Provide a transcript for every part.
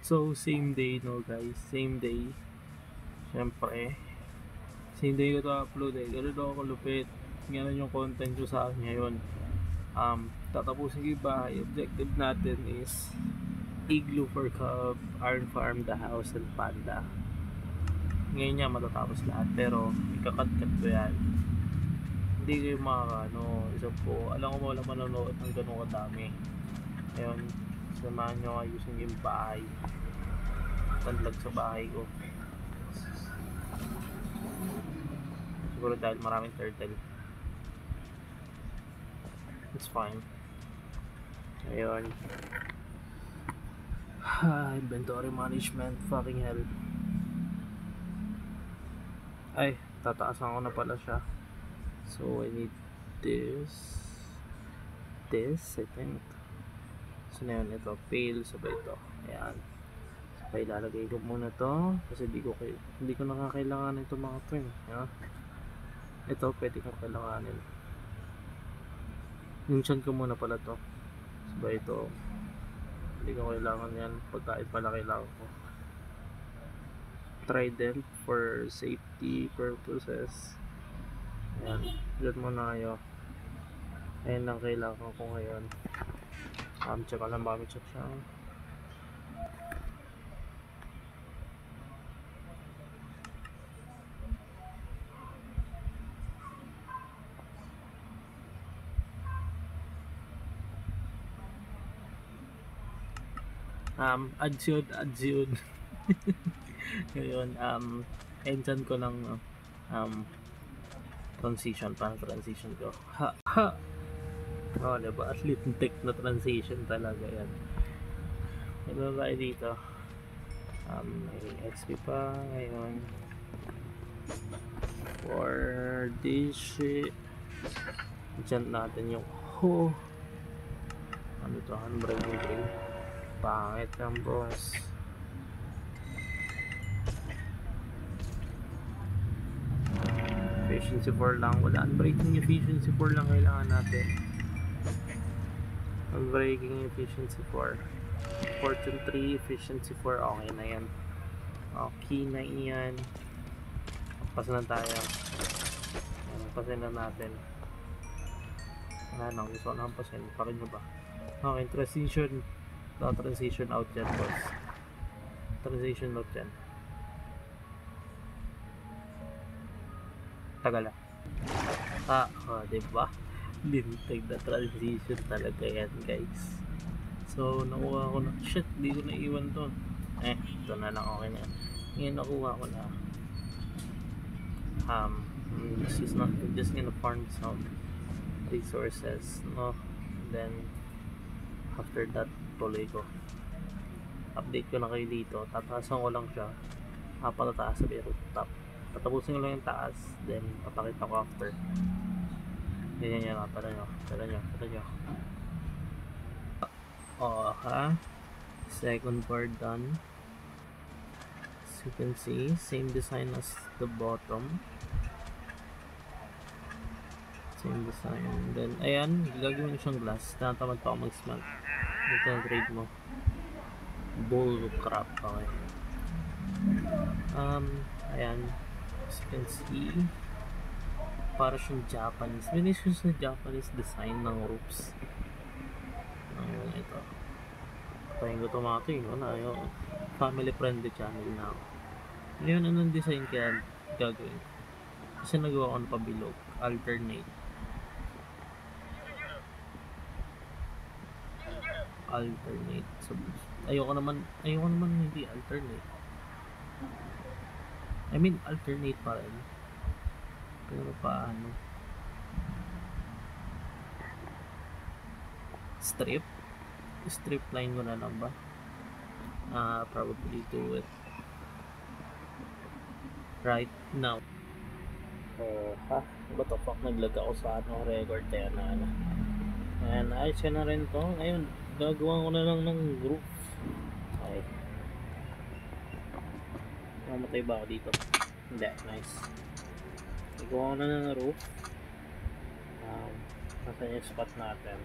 So, same day, no guys, same day. Siyempre, same day ko to upload eh. Ganun ako kalupit. Ganun yung content ko sa akin ngayon. Tatapusin ko yung bahay. Objective natin is Igloo for Cub, Iron Farm, The House, and Panda. Ngayon niya matatapos lahat, pero ikakat-kat ko yan. Hindi kayo isa po, alam ko wala manonood ng ganun kadami. Ngayon, samahan nyo ayusin yung bahay. Tanlag sa bahay ko. Siguro dahil maraming turtle. It's fine. Ayun. Inventory management. Fucking hell. Ay, tataasan ko na pala siya. So, I need this. This, I think. So, na yun. Ito. Pail. Sabay ito. Ayan. Sabay lalagay ko muna to. Kasi hindi ko nakakailangan ito mga to. Ayan. Ito, pwede kong kailanganin. Minsan ko muna pala to. Sabay ito. Hindi ko kailangan yan. Pagkain pala kailangan ko. Trident for safety purposes. Ayan. Diyan muna kayo. Ayan lang kailangan ko ngayon. Check lang ba? Check siya. Ads yun. Ngayon, ensan ko ng transition, parang transition ko. Diba? At least tech na transition talaga yan. Ano tayo dito? May XP pa ngayon. For this shit. Dyan natin yung ano to? Unbreaking. Pangit ang boss. Efficiency 4 lang. Wala. Unbreaking efficiency 4 lang kailangan natin. Unbreaking efficiency 4. Fortune 3, efficiency 4. Okay na yan. Okay na yan. Pas na tayo. Pasin na natin. Gusto ko na pasin. Pakin nyo ba? Okay, transition out yan, boss. Transition out yan. Tagal diba? Lintag na transition talaga yan, guys. So, nakuha ko na. Shit, di ko naiwan to. Ito na lang, okay na. Ngayon nakuha ko na. I'm just gonna farm some resources, no? And then, after that, tuloy ko. Update ko na kayo dito. Tataasan ko lang siya. Patataas sa rooftop. Tatapusin ko lang yung taas. Then, papakita ko after. Ganyan yan. Tara nyo. Second part done. As you can see, same design as the bottom. Same design. And then, ayan, gagawin siyang glass. Tinatamad pa ako mag-smelt. Ito ang trade mo. Bull crap. Okay. Ayan. As you can see, para siyang Japanese. Vinicius na Japanese design ng roofs. Ito. Tayo ko tomato yun. Family friendly channel na ako. Ngayon, anong design kaya gagawin? Kasi nagawa ko ng pabilog. Alternate. So, ayoko naman hindi alternate. I mean alternate pa rin. Pero paano? Strip line ko na lang ba? Probably do it right now. What the fuck, naglag ako sa record tayo na and ayos ka na rin to. Ngayon gagawa ko na lang ng roof. Okay, mamatay ba ako dito? Hindi, nice. Gagawa ko na ng roof. Nasaan yung spot natin?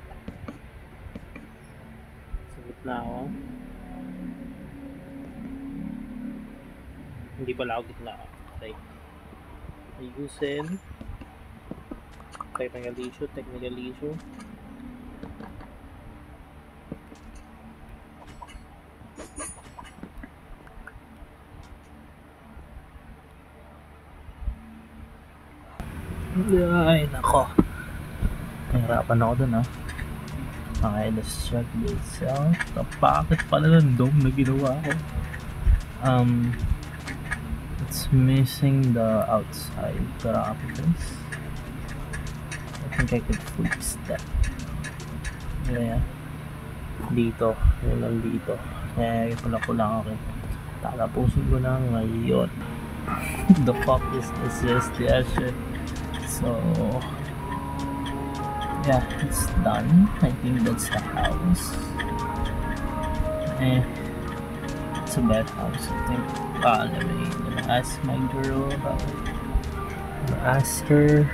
Sa gitna ako. Hindi pala ako gitna. Okay. Ayusin. Technical issue. Ay, nako. Nahirapan ako dun, ah. Okay, let's check this out. Bakit pala ng dome na ginawa ko? It's missing the outside graphics. I think I could fix that. Yeah. Dito. Yun lang dito. Kaya ipula ko lang ako. Tatapusin ko na ngayon. The fuck is this? Yeah, shit. So yeah, it's done. I think that's the house. It's a bad house, I think. Let me ask my girl about it. Ask her.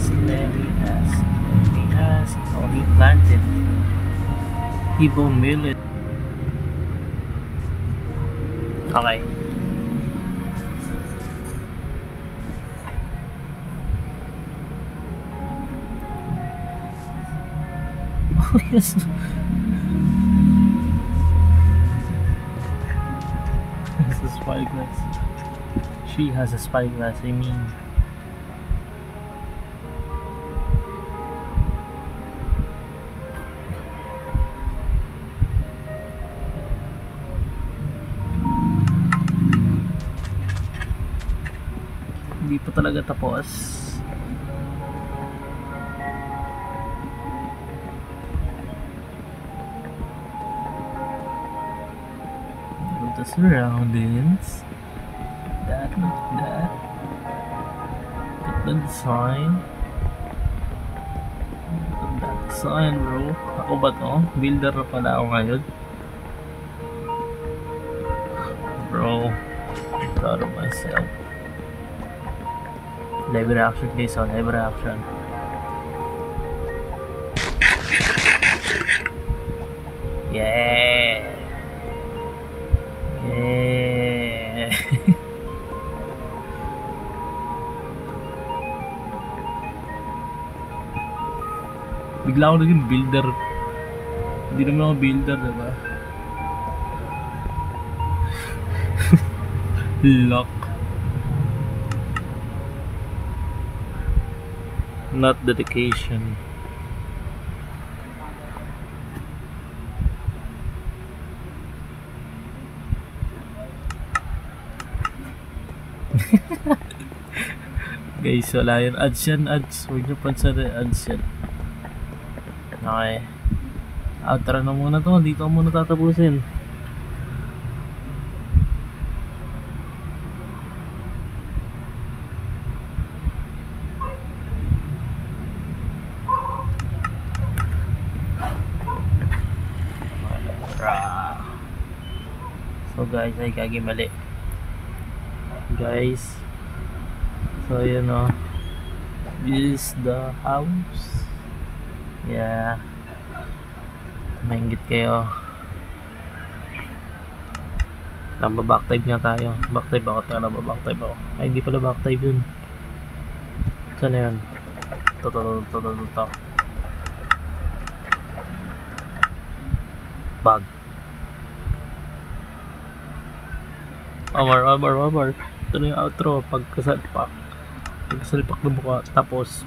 Let me ask. Oh, he planted. People millet. Okay. Oh, yes. This is spyglass. She has a spyglass, I mean. Hindi pa talaga tapos. The surroundings. That. Put the design. That design, bro. Ako ba to? Builder na pala ako ngayon. Bro, I'm proud of myself. Live reaction guys, on live reaction. Yeah. Bigla ako naging builder. Hindi naman ako builder, diba? Luck. Not dedication. Guys, wala yun. Ads yan, ads. Huwag nyo pansarin, ads yan. Okay. Outro na muna to. Dito ko muna tatapusin. So guys, ay kagimali. Guys. So yun o. This is the house. Yeah. Maingit kayo. Namba-backtype nga tayo. Backtype ako. Namba-backtype ako. Ay, hindi pala backtype yun. Saan na yun? Ito. Bag. Omar. Ito na yung outro. Pagkasalpak ng mukha. Tapos